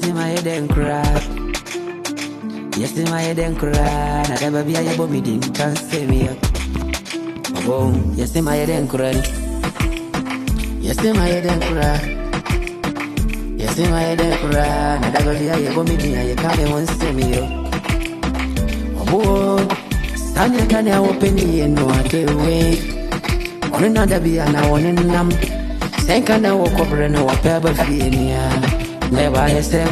in my head and cry. Yes, in my head and cry. Now never be a bomb, didn't can say me up. Oh, yes, in my head and cry. Yes, in my head and cry. Yes, in my head and cry. Now never be a bomb, you can't say me up. Oh, Sanya can open the and no other way. On another be an hour and numb. Thank I know walk over and no pebble feeling. Never I say,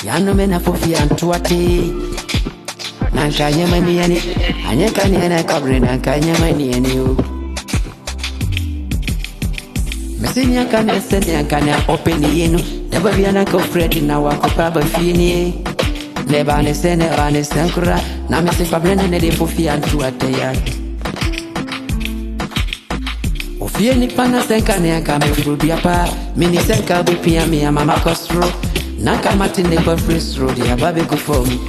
Yano mena fofi antuati. Nankanya maniani. Anyakanya covering and kanya maniani. Messinia can send and can open the inn. Never be an uncle Fred in our pebble feeling. Never understand it, understand. Now, Mr. Fabian, they fofi antuati. Ofie ni pana senka ne aka me furu pa mini senka be pia me mama kostro na ka matine ba fristro dia ba be go for me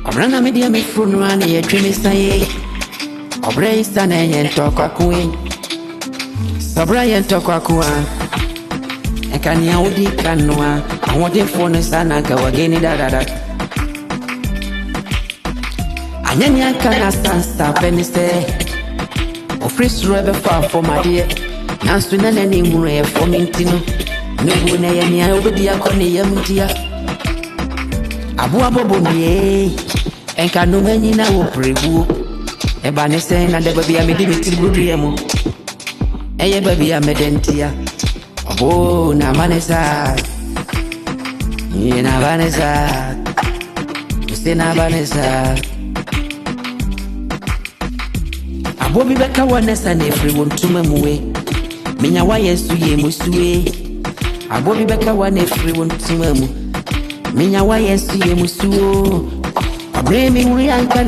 obrana me dia me furu no ani e twemi sai obra isa na yen tokwa kuin sabra yen tokwa kwa e kan ya odi kanwa awode fo no sana ka wageni da anyani aka na stanza penise Office rubber far for my dear. Now, soon and any more for me to know. No, when I am over the Akonia, Abuaboni, and can no many now preview. A banner saying, and there will be a medimity Budiamo. A baby, a medentia. Oh, Namanesa. Yena Vanessa. Sina Vanessa. Abobi beka wanesa na efri wontuma muwe menya wayesu ye musuwe abobi beka wana efri wontuma mu menya wayesu ye musuwo abremi urianka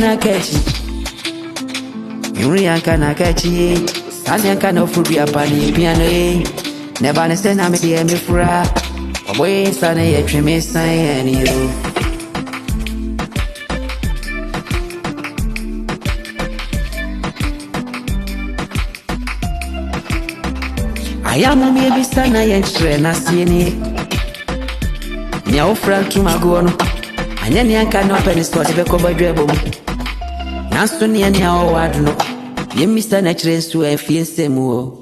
na kachi sanyanka na ofuri apani piano never na sena me die me fura oboy sana ye tweme san ani yo I am a baby son, I ain't trained as any. Now, friend to my gono. And then I can open his body back over dribble. Now, soon, I know what no. You miss the natural to a fierce more.